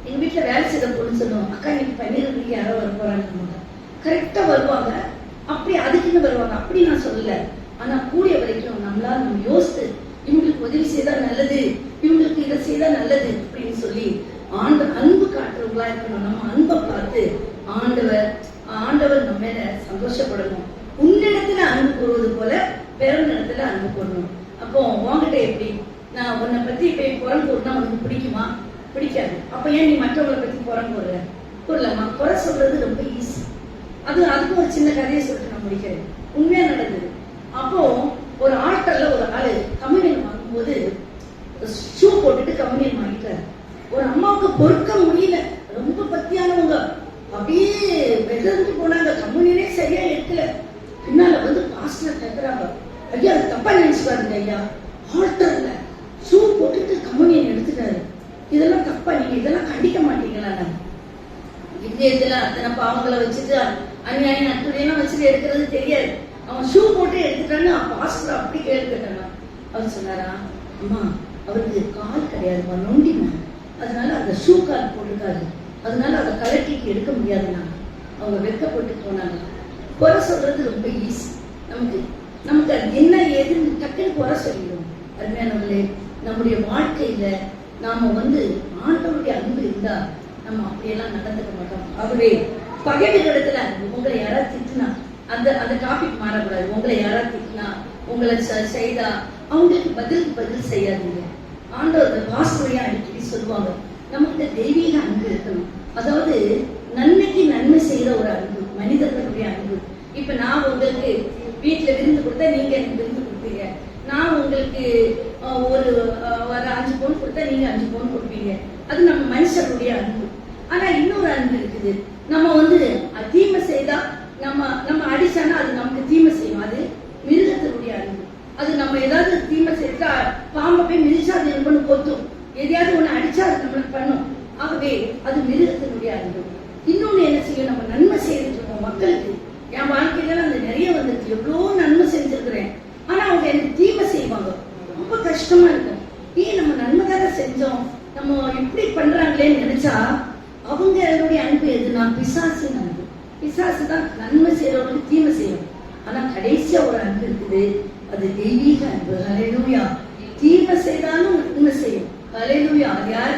எங்க வீட்டுல வேலை செய்த பொண்ணு சொல்லுவோம், அக்கா இன்னைக்கு பன்னீர் யாரோ வர போறாங்க, கரெக்டா வருவாங்க. அப்படி அதுக்குன்னு வருவாங்க, அப்படி நான் சொல்லல. ஆனா கூடிய வரைக்கும் நம்மளால நம்ம யோசித்து, இவங்களுக்கு உதவி செய்தா நல்லது, இவங்களுக்கு இதை செய்தா நல்லது அப்படின்னு சொல்லி அன்பு காட்டுறவங்களா இருக்கணும். நம்ம அன்பை பார்த்து ஆண்டவர் நம்ம மேல சந்தோஷப்படணும். உன்னிடத்துல அன்பு கூறுவது போல பிறனிடத்துல அன்பு கூறணும். அப்போ உங்ககிட்ட எப்படி, நான் உன்னை பத்தி போய் புறம் கூறினா உனக்கு பிடிக்குமா? பிடிக்காது. அப்ப ஏன் நீ மற்றவங்களை பத்தி புறம் கூறுற? புரியலாமா? குறை சொல்றது ரொம்ப ஈஸி. அதுக்கும் ஒரு சின்ன கதையை சொல்லிட்டு நான் முடிக்கிறேன். உண்மையா நடந்தது. அப்போ ஒரு ஆட்டல்ல ஒரு ஆளு கம்யூனியன் வாங்கும்போது ஷூ போட்டுட்டு கம்யூனியன் வாங்கிட்டாரு. ஒரு அம்மாவுக்கு பொறுக்க முடியல, ரொம்ப பக்தியானவங்க, அப்படியே வெதர்ந்து போனாங்க, கம்யூனியனே சரியா எடுக்கல. பின்னால வந்து பாஸ்டர் கேட்கிறாங்க, ஐயா அது தப்பா நினைச்சுக்காருங்க ஐயா, ஆல்டர்ல ஷூ போட்டுட்டு கம்யூனியன் எடுத்துட்டாரு, இதெல்லாம் தப்பா, நீங்க இதெல்லாம் கண்டிக்க மாட்டீங்களா? இதயத்துல அத்தனை பாவங்களை வச்சுட்டு அநியாயம் அட்டுடையெல்லாம் வச்சுட்டு எடுக்கிறது தெரியாது. அவன் ஷூ போட்டு எடுத்துட்டான்னு பாஸ்டர் அப்படி கேள்வி கேட்டாங்க. அவர் சொன்னாரா, அம்மா அவருக்கு கால் கிடையாதுமா, நொண்டிமா, அதனால அந்த ஷூ கால் போட்டுக்காரு, அதனால அதை கலட்டிக்கு எடுக்க முடியாதுன்னா. அவங்க வெட்கப்பட்டு போனாங்க. குறை சொல்றது ரொம்ப ஈஸி. நமக்கு அது என்ன ஏதுன்னு டக்குன்னு குறை சொல்லிடும். அருமையானவர்களே, நம்முடைய வாழ்க்கையில நாம வந்து ஆண்டவருடைய அன்பு இருந்தா நம்ம அப்படியெல்லாம் நடந்துக்க மாட்டோம். ஆகவே பகைவர்களிடத்துல உங்களை யாராவது திட்டினா அந்த டாபிக் மாறக்கூடாது. உங்களை யாராவது திட்டினா, உங்களை செய்தா அவங்களுக்கு பதில் செய்யாதீங்க. ஆண்டவர் பாஸ்டரையா அடிக்கடி சொல்லுவாங்க, நமக்கு தெய்வீக அன்பு இருக்கணும். அதாவது நன்மைக்கு நன்மை செய்யற ஒரு அன்பு, மனிதர்களுடைய அன்பு. இப்ப நான் உங்களுக்கு வீட்டுல விருந்து கொடுத்தா நீங்க எனக்கு விருந்து கொடுப்பீங்க. நான் உங்களுக்கு ஒரு 5 பவுன் கொடுத்தா நீங்க 5 பவுன் கொடுப்பீங்க. அது நம்ம மனுஷனுடைய அன்பு. ஆனா இன்னொரு அன்பு இருக்குது. நம்ம வந்து தீமை செய்தா நம்ம அடிச்சானா அது நமக்கு தீமை செய்யும். அது மிருகத்தினுடைய அன்பு. அது நம்ம ஏதாவது தீமை செய்தா பாம்பை போய் மிதிச்சா அது என்ன கொத்தும், எதையாவது ஒண்ணு அடிச்சா அது நம்மளுக்கு பண்ணும். ஆகவே அது மிருகத்தினுடைய அன்பு. இன்னொன்னு என்ன செய்யும், நம்ம நன்மை செய்துட்டு இருக்கோம் மக்களுக்கு. என் வாழ்க்கையில அந்த நிறைய வந்துருக்கு, எவ்வளவு நன்மை செஞ்சிருக்கிறேன். ஆனா அவங்க எனக்கு தீமை செய்வாங்க, ரொம்ப கஷ்டமா இருக்கும். ஏன் நம்ம நன்மை தானே செஞ்சோம், நம்ம இப்படி பண்றாங்களேன்னு நினைச்சா அவங்களுடைய அன்பு எதுனா பிசாசின் அன்பு. பிசாசு தான் நன்மை செய்யறவங்களுக்கு தீமை செய்யும். ஆனா கடைசியா ஒரு அன்பு இருக்குது, அது தெய்வீக அன்பு. ஹல்லேலூயா. தீமை செய்தாலும் நன்மை செய்யும். ஹல்லேலூயா. அது யார்?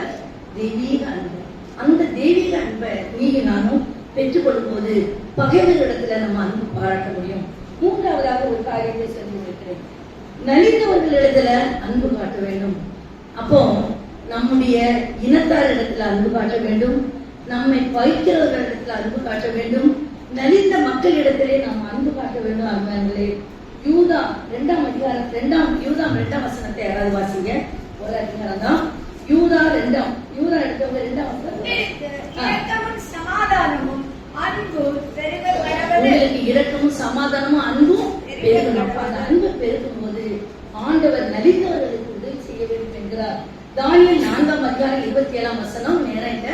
தெய்வீக அன்பு. அந்த தெய்வீக அன்பை நீங்க நானும் பெற்றுக்கொள்ளும் போது பகைவர்களிடத்துல நம்ம அன்பு பாராட்ட முடியும். மூன்றாவதாக ஒரு காரியத்தை சொல்லி இருக்கிறேன், நலிந்தவர்களிடத்துல அன்பு காட்ட வேண்டும். அப்போ நம்முடைய இனத்தார் இடத்துல அன்பு காட்ட வேண்டும், நம்மை பயிக்கிறவர்களிடத்துல அன்பு காட்ட வேண்டும், நலிந்த மக்களிடத்திலே நாம் அன்பு காட்ட வேண்டும். அன்பர்களே, யூதா 2ஆம் அதிகாரம் யூதாம் 2ஆம் வசனத்தை யாராவது வாசிங்க. ஒரு அதிகாரம் தான் யூதா 2ஆம். யூதா எடுத்தவங்க 2ஆம் இரக்கமும் சமாதானமும் அன்பும் பெருக கடவுளே. உங்களுக்கு இரக்கமும் சமாதானமும் அன்பும் பெருகணும். அந்த அன்பு பெருகும் போது ஆண்டவர் நலிந்தவர்களுக்கு உதவி செய்ய வேண்டும் என்கிறார். தானியேல் 4ஆம் அதிகாரம் 27ஆம் வசனம் நேரங்க.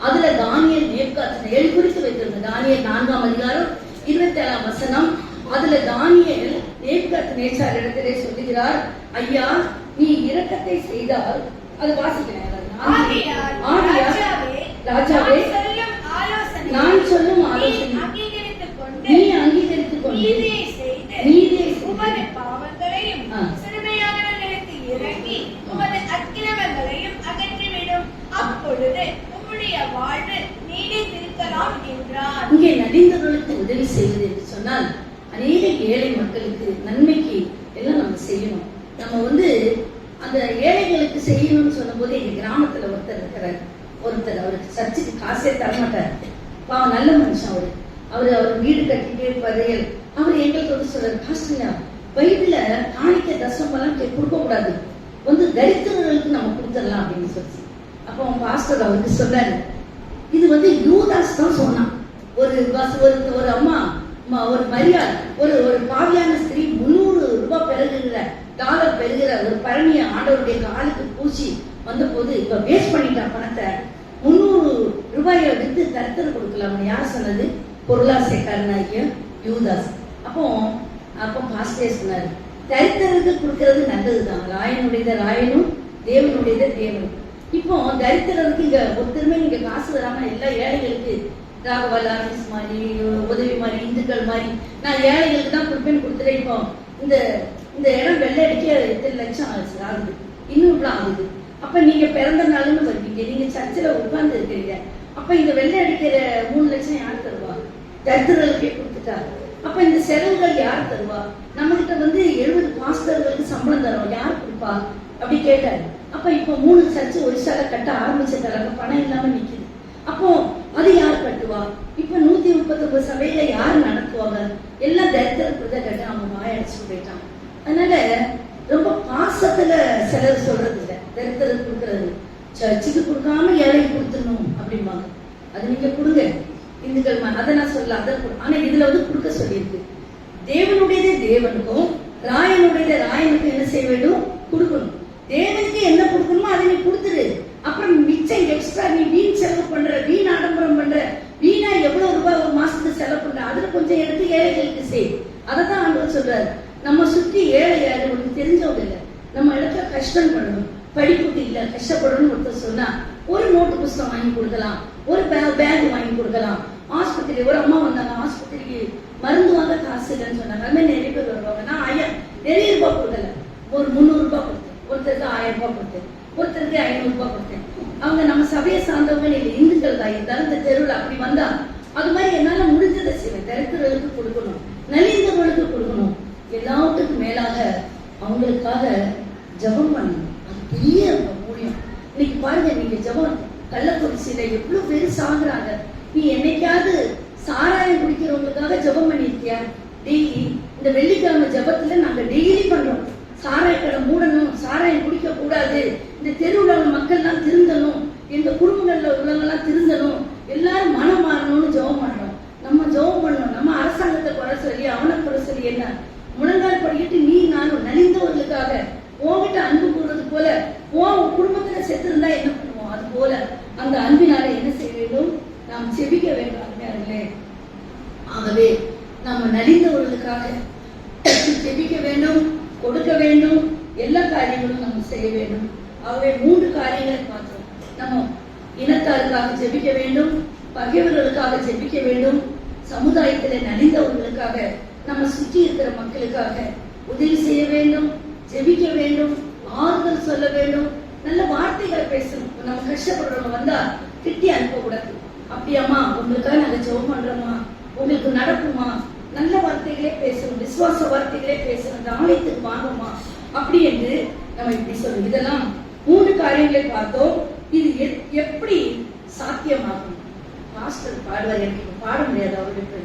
அதுல தானியேல் நேபுகாத்நேச்சாரை குறித்து வைத்திருந்த தானியேல் 4ஆம் அதிகாரம் 27ஆம் வசனம். அதுல தானியேல் நேபுகாத்நேச்சார் இடத்திலே சொல்லுகிறார், ஐயா நீ இரக்கத்தை செய்தால், அது வாசிக்கிறேன், ராஜாவே நான் சொல்லும் ஆலோசனை நீ அங்கீகரித்துக் கொண்டு நீதியை உமது பாவங்களையும் சிறுமையானவர்களுக்கு இறங்கி உமது அக்கிரமங்களையும் அகற்றிவிடும், அப்பொழுது உம்முடைய வாழ்வு நீடித்திருக்கலாம் என்றார். இங்கே நலிந்தவர்களுக்கு உதவி செய்வது என்று சொன்னால் அநேக ஏழை மக்களுக்கு நன்மைக்கு எல்லாம் நம்ம செய்யணும். நம்ம வந்து அந்த ஏழைகளுக்கு செய்யணும்னு சொன்ன போது எங்க கிராமத்துல ஒருத்தர் அவருக்கு சர்ச்சுக்கு காசே தரமாட்டார். பாவம் நல்ல மனுஷன். அவர் வீடு கட்டிட்டே இருப்பாரு. அவர் எங்களுக்கு வந்து சொல்றாரு, பாஸ்டர்யா பைபிள்ல காணிக்க தசம் எல்லாம் கொடுக்க கூடாது, வந்து தரித்திரர்களுக்கு நம்ம கொடுத்துடலாம் அப்படின்னு சொல்லி. அப்ப அவன் பாஸ்டர் அவருக்கு சொன்னாரு, இது வந்து யூதாஸ் தான் சொன்னான். ஒரு அம்மா ஒரு மரியாள் ஒரு பாவியான ஸ்திரீ $300 டாலர் பெறுகிற ஒரு பழனிய ஆண்டவருடைய காலுக்கு பூச்சி வந்த போது இப்ப வேஸ்ட் பண்ணிட்டான் பணத்தை. $300 வித்து தரித்திரம் கொடுக்கலாம். யார் சொன்னது? பொருளாசைக்காரனாகிய யூதாஸ். அப்போ பாஸ்டர் சொன்னாரு, தரித்திரருக்கு கொடுக்கறது நல்லதுதான், ராயனுடையத ராயனும் தேவனுடையத தேவனும். இப்போ தரித்திரருக்கு இங்க ஒருத்தருமே நீங்க காசு வராம எல்லா ஏழைகளுக்கு ராகவலா மிஸ் மாதிரி உதவி மாதிரி இந்துக்கள் மாதிரி நான் ஏழைகளுக்கு தான் கொடுப்பேன்னு கொடுத்துட்டேன். இப்போ இந்த இடம் வெள்ளை அடிக்க 8 லட்சம் ஆகுது, இன்னும் இவ்வளவு ஆகுது. அப்ப நீங்க பிறந்த நாளுன்னு வருவீங்க, நீங்க சர்ச்சில் உட்கார்ந்து இருக்கிறீங்க. அப்ப இந்த வெள்ளை அடிக்கிற 3 லட்சம் யார் தருவா? தரித்திரர்களுக்கே கொடுத்துட்டா. அப்ப இந்த செலவுகள் யார் தருவா? நம்ம கிட்ட வந்து 70 பாஸ்டர்களுக்கு சம்பளம் தரும், யார் கொடுப்பா அப்படி கேட்டாரு. அப்ப இப்ப 3 சர்ச்சு ஒரிசால கட்ட ஆரம்பிச்ச தரங்க பணம் இல்லாம நிக்குது. அப்போ அது யார் கட்டுவா? இப்ப 139 சபையில யார் நடத்துவாங்க? எல்லாம் தரித்திரத்தை கட்ட அவங்க வாயடிச்சு போயிட்டாங்க. அதனால ரொம்ப பாசத்துல சிலர் சொல்றது இல்லை, தரித்திரம் கொடுக்கறது. சர்ச்சுக்கு கொடுக்காம ஏழைக்கு கொடுத்துடணும் அப்படிம்பாங்க. அது நீங்க கொடுங்க இந்துக்கள், அதை நான் சொல்ல, அதை ஆனா இதுல வந்து கொடுக்க சொல்லியிருக்கு. தேவனுடையதே தேவனுக்கும் ராயனுடையதே ராயனுக்கும் என்ன செய்ய வேண்டும்? கொடுக்கணும். தேவனுக்கு என்ன கொடுக்கணுமோ அதை நீ கொடுத்துரு. அப்புறம் மிச்சம் எக்ஸ்ட்ரா நீ வீண் செலவு பண்ற, வீண் ஆடம்பரம் பண்ற, வீணா எவ்வளவு ரூபாய் ஒரு மாசத்துக்கு செலவு பண்ற, அதுல கொஞ்சம் எடுத்து ஏழைகளுக்கு செய். அதைதான் ஆண்டவர் சொல்றாரு. நம்ம சுற்றி ஏழை யாரு உனக்கு தெரிஞ்சவங்க இல்லை, நம்ம இடத்துல கஷ்டம் பண்ணணும், படிப்புக்கு இல்ல கஷ்டப்படணும்னு ஒருத்தர் சொன்னா ஒரு நோட்டு புஸ்தகம் வாங்கி கொடுக்கலாம், ஒரு பேக் வாங்கி கொடுக்கலாம். ஆஸ்பத்திரி ஒரு அம்மா வந்தாங்க, ஆஸ்பத்திரிக்கு மருந்து வாங்க காசு இல்லைன்னு சொன்னாங்க. அது மாதிரி நிறைய பேர் வருவாங்க. நான் நிறைய ரூபாய் கொடுக்கல, ஒரு 300 ரூபாய் கொடுத்தேன், ஒருத்தருக்கு 1000 ரூபாய் கொடுத்தேன், ஒருத்தருக்கு 500 ரூபாய் கொடுத்தேன். அவங்க நம்ம சபையை சார்ந்தவங்க இல்லை, இந்துக்கள் தான் இருந்தாலும் இந்த தெருவில் அப்படி வந்தா அது மாதிரி என்னால முடிஞ்சதை செய்வேன். தரித்திரர்களுக்கு கொடுக்கணும், நலிந்தவர்களுக்கு கொடுக்கணும். எல்லாத்துக்கும் மேலாக அவங்களுக்காக ஜபம் பண்ணணும். அது பெரிய முடியும். இன்னைக்கு பாருங்க, நீங்க ஜபம் கள்ளக்குறிச்சியில எவ்வளவு பேரு சாகுறாங்க. நீ என்னைக்காவது சாராயம் குடிக்கிறவங்களுக்காக ஜபம் பண்ணிருக்கியா? டெய்லி இந்த வெள்ளிக்கிழமை ஜபத்துல நாங்க டெய்லி பண்றோம். சாராய கடை மூடணும், சாராயம் குடிக்க கூடாது, இந்த தெருவுல உள்ள மக்கள் எல்லாம் திருந்தணும், எங்க குடும்பங்கள்ல உள்ளவங்க எல்லாம் திருந்தணும், எல்லாரும் மனம் மாறணும்னு ஜபம் பண்றோம். நம்ம ஜபம் பண்ணணும். நம்ம அரசாங்கத்தை குறை சொல்லி அவனை குறை சொல்லி என்ன? முழங்கால் படிக்கிட்டு நீ நானும் நலிந்தவர்களுக்காக உன்கிட்ட அன்பு கூறுறது போல உன் குடும்பத்துல செத்து இருந்தா என்ன பண்ணுவோம்? அது போல அந்த அன்பினால என்ன செய்ய வேண்டும்? நாம் செபிக்க வேண்டும். அன்பினார்களே, ஆகவே நம்ம நலிந்தவர்களுக்காக செபிக்க வேண்டும், கொடுக்க வேண்டும், எல்லா காரியங்களும் நம்ம செய்ய வேண்டும். ஆகவே 3 காரியங்களை பார்த்தோம். நம்ம இனத்தாருக்காக ஜெபிக்க வேண்டும், பகைவர்களுக்காக ஜெபிக்க வேண்டும், சமுதாயத்திலே நலிந்தவர்களுக்காக, நம்ம சுற்றி இருக்கிற மக்களுக்காக உதவி செய்ய வேண்டும், ஜெபிக்க வேண்டும், ஆறுதல் சொல்ல வேண்டும், நல்ல வார்த்தைகளை பேசணும். நம்ம கஷ்டப்படுறவங்க வந்தா திட்டி அனுப்பக்கூடாது. அப்படியாமா உங்களுக்காக நாங்க ஜெபம் பண்றோமா, உங்களுக்கு நடக்குமா, நல்ல வார்த்தைகளே பேசணும், விசுவாச வார்த்தைகளே பேசணும், இந்த ஆலயத்துக்கு வாங்குமா அப்படி என்று நம்ம இப்படி சொல்லணும். இதெல்லாம் 3 காரியங்களை பார்த்தோம். இது எப்படி சாத்தியமாகும்? பாஸ்டர் பாடுவார், எனக்கு பாட முடியாது அவருக்கு.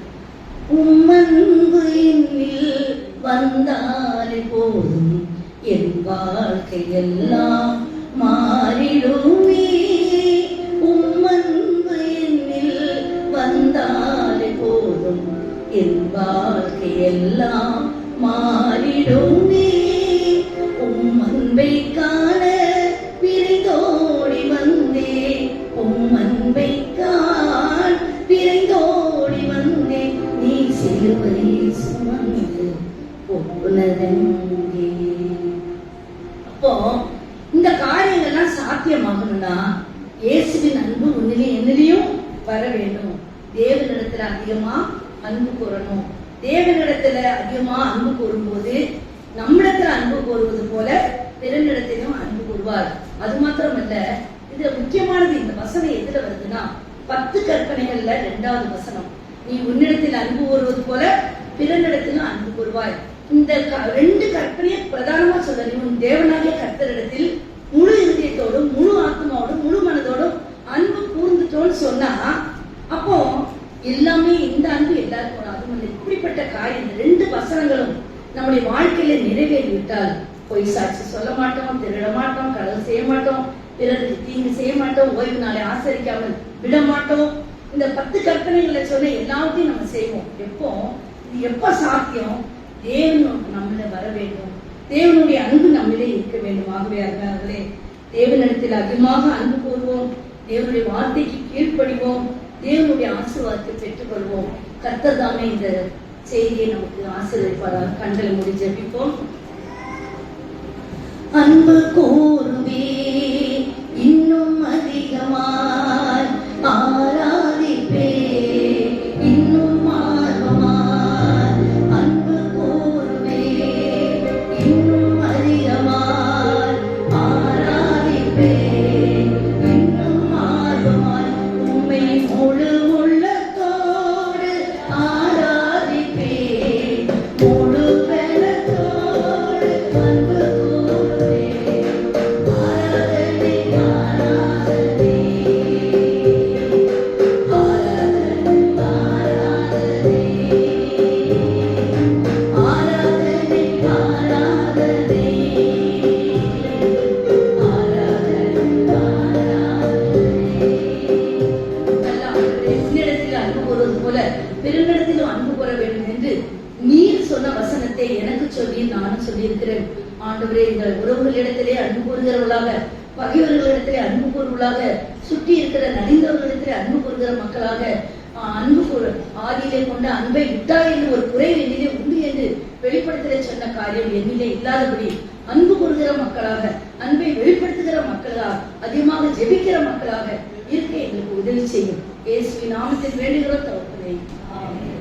உம்மன்பு என்னில் வந்தாலே போதும், என் வாழ்க்கை எல்லாம் மாறிடுமே. உம்மன்பு என்னில் வந்தாலே போதும், என் வாழ்க்கை எல்லாம் மாறிடுமே. உம்மன்பை காண விரைந்தோடி வந்தே, உம்மன்பை காண விரைந்தோடி வந்தே, நீ சிலுவை சுமந்து போனதெங்கே. அப்போ இந்த காரியங்கள்லாம் சாத்தியமாகணும்னா இயேசுவின் அன்பு உன்னிலையும் என்னிலையும் வர வேண்டும். தேவனிடத்துல அதிகமா அன்பு கூறணும். தேவனிடத்துல அதிகமா அன்பு கூறும்போது நம்மிடத்துல அன்பு கூறுவது போல பிறனிடத்திலும் அன்பு கூறுவார். அது மாத்திரமல்ல, இதுல முக்கியமானது இந்த வசனம் எதுல வருதுன்னா 10 கற்பனைகள்ல 2வது வசனம். நீ உன்னிடத்தில் அன்பு கூறுவது போல பிறனிடத்திலும் அன்பு கூறுவாய். இந்த 2 கற்பனையை பிரதானமா சொல்ல, நீ உன் தேவனாகிய கர்த்தரிடத்தில் முழு இதயத்தோடும் முழு ஆத்மாவோடும் முழு மனதோடும் அன்பு கூர்ந்துட்டோன்னு சொன்னா, அப்போ எல்லாமே இந்த அன்பு எல்லாருக்கும். அது இப்படிப்பட்ட காரியம் 2 வசனங்களும் நம்முடைய வாழ்க்கையில நிறைவேறிவிட்டால் பொய் சாட்சி சொல்ல மாட்டோம், திருட மாட்டோம், களவு செய்ய மாட்டோம், பிறருக்கு தீங்கு செய்ய மாட்டோம், ஓய்வு நாளை ஆசரிக்காமல் விட மாட்டோம். இந்த 10 கற்பனைகளை சொன்ன எல்லாத்தையும் நம்ம செய்வோம். இது எப்ப சாத்தியம்? தேவன் நம்மள வர வேண்டும், தேவனுடைய அன்பு நம்மளே இருக்க வேண்டும். ஆகவே அவர்களே, தேவனிடத்தில் அதிகமாக அன்பு கூறுவோம், தேவனுடைய வார்த்தைக்கு கீழ்ப்படிவோம், தேவனுடைய ஆசீர்வாதத்தை பெற்றுக் கொள்வோம். கர்த்தர் தாமே இந்த செய்தியை நமக்கு ஆசீர்வதிப்பாராக. கண்களை மூடி ஜெபிப்போம். அன்பு கூறுவே இன்னும் அதிகமாய், ஆராதிப்பே இன்னும் ஆர்வமாய், அன்பு கூறுவே இன்னும் அதிகமாய், ஆராதிப்பே இன்னும் ஆர்வமாய், உம்மை முழு உள்ளத்தோடு ஆராதிப்பே, முழு பெலத்தோடு அன்பு கூறுவே, ஆராதிப்பே உன்னிடத்தில் அன்பு கூறுவது போல பிறனிடத்திலும் அன்பு கூற வேண்டும் என்று நீர் சொன்ன வசனத்தை எனக்கு சொல்லி நானும் சொல்லியிருக்கிறேன். ஆண்டவரே, இந்த உறவுகளிடத்திலே அன்பு கூறுகிறவர்களாக, பகைவர்களிடத்திலே அன்பு கூறுவர்களாக, சுற்றி இருக்கிற நடிந்தவர்களிடத்திலே அன்பு கூறுகிற மக்களாக, அன்பு கூறு ஆதியிலே கொண்ட அன்பை விட்டாய் என்று ஒரு குறை என்னிலே உண்டு என்று வெளிப்படுத்தலை சொன்ன காரியம் என்னிலே இல்லாதபடி அன்பு கூறுகிற மக்களாக, அன்பை வெளிப்படுத்துகிற மக்களாக, அதிகமாக ஜெபிக்கிற மக்களாக இருக்க எங்களுக்கு உதவி செய்யும். இயேசுவின் நாமத்தில் வேண்டுகிறோம் தகப்பனே. ஆமென்.